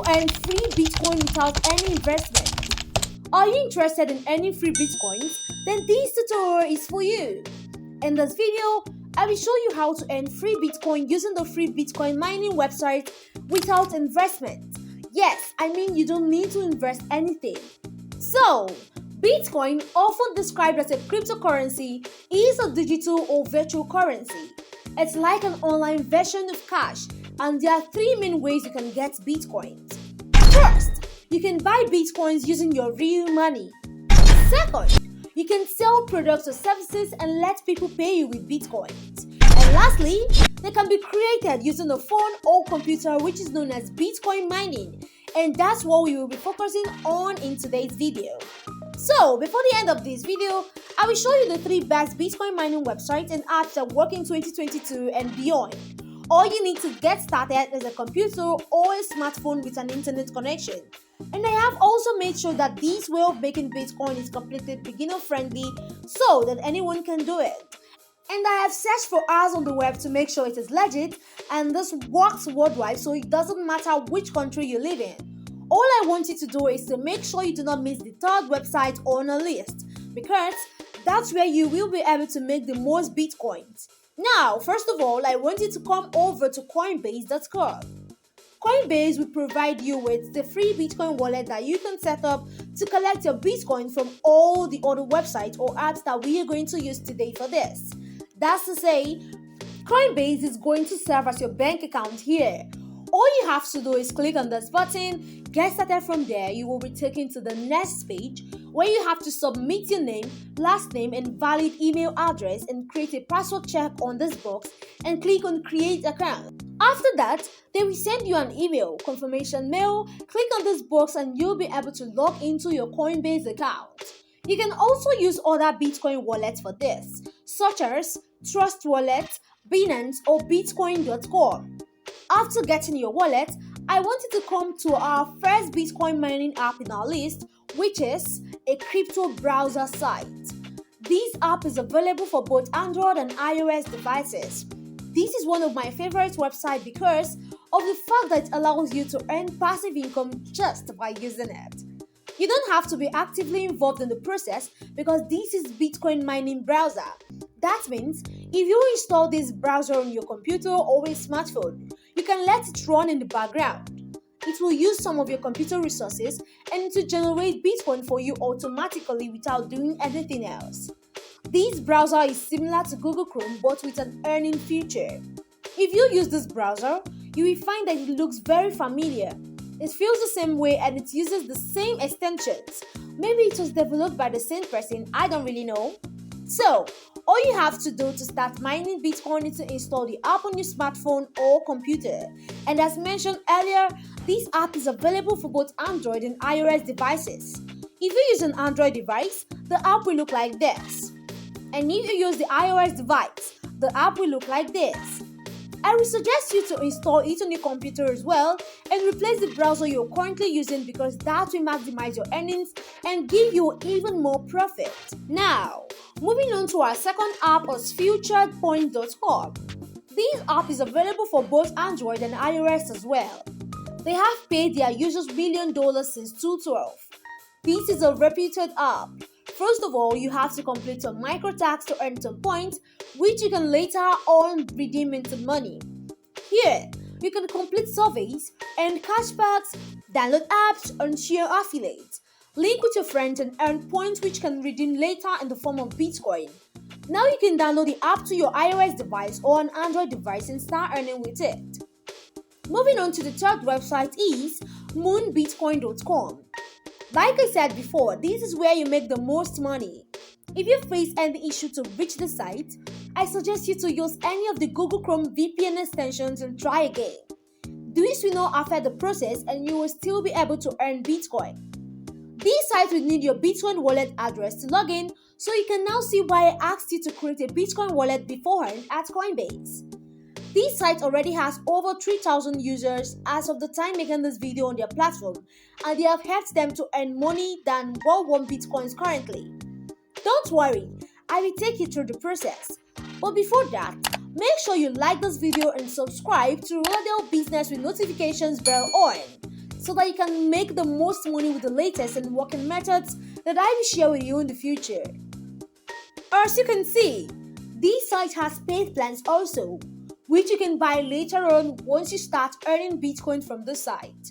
earn free Bitcoin without any investment. Are you interested in earning free Bitcoins? Then this tutorial is for you. In this video, I will show you how to earn free Bitcoin using the free Bitcoin mining website without investment. Yes, I mean you don't need to invest anything. So, Bitcoin, often described as a cryptocurrency, is a digital or virtual currency. It's like an online version of cash, and there are three main ways you can get Bitcoins. First, you can buy Bitcoins using your real money. Second, you can sell products or services and let people pay you with Bitcoins. And lastly, they can be created using a phone or computer, which is known as Bitcoin mining. And that's what we will be focusing on in today's video. So, before the end of this video, I will show you the three best Bitcoin mining websites and apps that work in 2022 and beyond. All you need to get started is a computer or a smartphone with an internet connection. And I have also made sure that this way of making Bitcoin is completely beginner friendly so that anyone can do it. And I have searched for hours on the web to make sure it is legit, and this works worldwide, so it doesn't matter which country you live in. All I want you to do is to make sure you do not miss the third website on a list, because that's where you will be able to make the most Bitcoins. Now, first of all, I want you to come over to Coinbase.com. Coinbase will provide you with the free Bitcoin wallet that you can set up to collect your Bitcoin from all the other websites or apps that we are going to use today for this. That's to say, Coinbase is going to serve as your bank account here. All you have to do is click on this button, get started from there. You will be taken to the next page where you have to submit your name, last name, and valid email address and create a password check on this box and click on create account. After that, they will send you an email, confirmation mail. Click on this box and you'll be able to log into your Coinbase account. You can also use other Bitcoin wallets for this, such as Trust Wallet, Binance, or Bitcoin.com. After getting your wallet, I want you to come to our first Bitcoin mining app in our list, which is a crypto browser site. This app is available for both Android and iOS devices. This is one of my favorite websites because of the fact that it allows you to earn passive income just by using it. You don't have to be actively involved in the process because this is Bitcoin mining browser. That means if you install this browser on your computer or a smartphone, you can let it run in the background. It will use some of your computer resources and to generate Bitcoin for you automatically without doing anything else. This browser is similar to Google Chrome but with an earning feature. If you use this browser, you will find that it looks very familiar. It feels the same way and it uses the same extensions. Maybe it was developed by the same person, I don't really know. So, all you have to do to start mining Bitcoin is to install the app on your smartphone or computer. And as mentioned earlier, this app is available for both Android and iOS devices. If you use an Android device, the app will look like this. And if you use the iOS device, the app will look like this. I would suggest you to install it on your computer as well and replace the browser you're currently using because that will maximize your earnings and give you even more profit. Now, moving on to our second app is futuredpoint.com. This app is available for both Android and iOS as well. They have paid their users $1 million since 2012. This is a reputed app. First of all, you have to complete some micro-tags to earn some points, which you can later on redeem into money. Here, you can complete surveys, earn cashbacks, download apps, and share affiliates. Link with your friends and earn points which can redeem later in the form of Bitcoin. Now you can download the app to your iOS device or an Android device and start earning with it. Moving on to the third website is moonbitcoin.com. Like I said before, this is where you make the most money. If you face any issue to reach the site, I suggest you to use any of the Google Chrome VPN extensions and try again. This will not affect the process and you will still be able to earn Bitcoin. This site will need your Bitcoin wallet address to log in, so you can now see why I asked you to create a Bitcoin wallet beforehand at Coinbase. This site already has over 3,000 users as of the time making this video on their platform, and they have helped them to earn money than 1 Bitcoins currently. Don't worry, I will take you through the process. But before that, make sure you like this video and subscribe to Roladel Business with notifications bell on. so that you can make the most money with the latest and working methods that I will share with you in the future. As you can see, this site has paid plans also, which you can buy later on once you start earning Bitcoin from the site.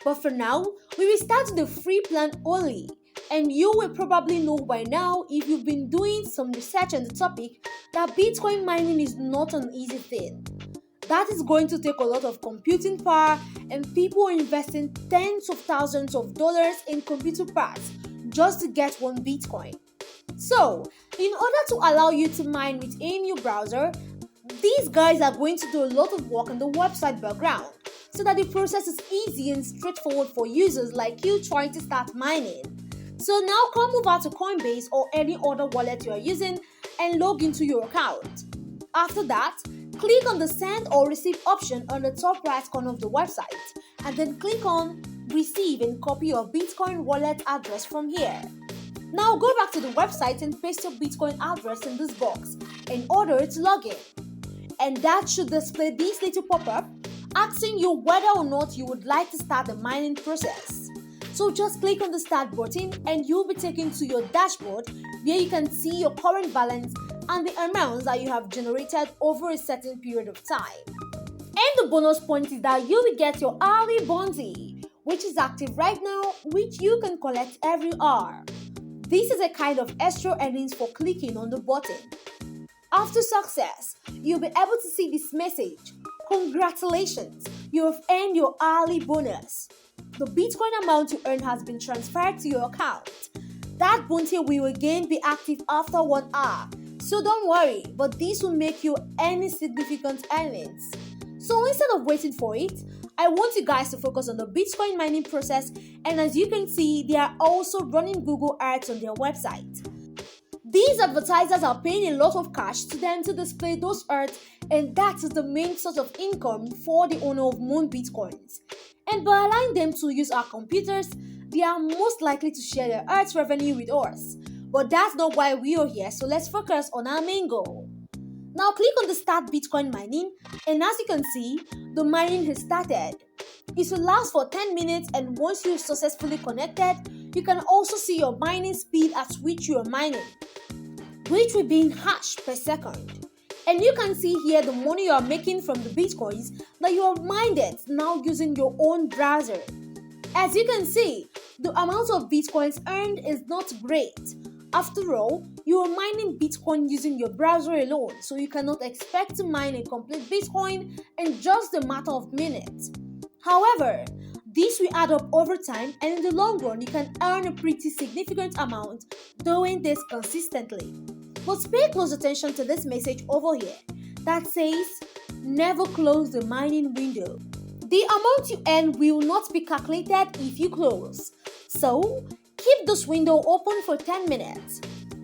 But for now, we will start the free plan only, and you will probably know by now, if you've been doing some research on the topic, that Bitcoin mining is not an easy thing. That is going to take a lot of computing power, and people are investing tens of thousands of dollars in computer parts just to get one Bitcoin. So, in order to allow you to mine within your browser, these guys are going to do a lot of work on the website background so that the process is easy and straightforward for users like you trying to start mining. So now come over to Coinbase or any other wallet you are using and log into your account. After that, click on the send or receive option on the top right corner of the website, and then click on receive and copy your Bitcoin wallet address from here. Now go back to the website and paste your Bitcoin address in this box in order to log in. And that should display this little pop-up asking you whether or not you would like to start the mining process. So just click on the start button and you'll be taken to your dashboard where you can see your current balance and the amounts that you have generated over a certain period of time. And the bonus point is that you will get your hourly bounty, which is active right now, which you can collect every hour. This is a kind of extra earnings for clicking on the button. After success, you'll be able to see this message. Congratulations, you have earned your hourly bonus. The Bitcoin amount you earned has been transferred to your account. That bounty will again be active after 1 hour. So don't worry, but this will make you any significant earnings. So instead of waiting for it, I want you guys to focus on the Bitcoin mining process, and as you can see, they are also running Google Ads on their website. These advertisers are paying a lot of cash to them to display those ads, and that is the main source of income for the owner of Moon Bitcoins. And by allowing them to use our computers, they are most likely to share their ads revenue with us. But that's not why we are here, so let's focus on our main goal. Now click on the start Bitcoin mining, and as you can see, the mining has started. It will last for 10 minutes, and once you're successfully connected, you can also see your mining speed at which you are mining, which will be in hash per second. And you can see here the money you are making from the Bitcoins that you have mined now using your own browser. As you can see, the amount of Bitcoins earned is not great. After all, you are mining Bitcoin using your browser alone, so you cannot expect to mine a complete Bitcoin in just a matter of minutes. However, this will add up over time, and in the long run, you can earn a pretty significant amount doing this consistently. But pay close attention to this message over here that says, never close the mining window. The amount you earn will not be calculated if you close. So, keep this window open for 10 minutes.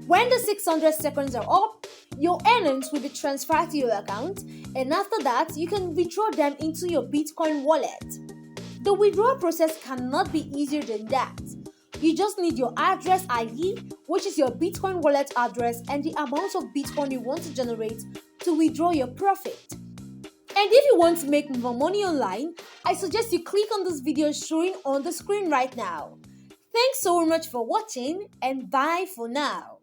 When the 600 seconds are up, your earnings will be transferred to your account, and after that, you can withdraw them into your Bitcoin wallet. The withdrawal process cannot be easier than that. You just need your address ID, which is your Bitcoin wallet address, and the amount of Bitcoin you want to generate to withdraw your profit. And if you want to make more money online, I suggest you click on this video showing on the screen right now. Thanks so much for watching, and bye for now.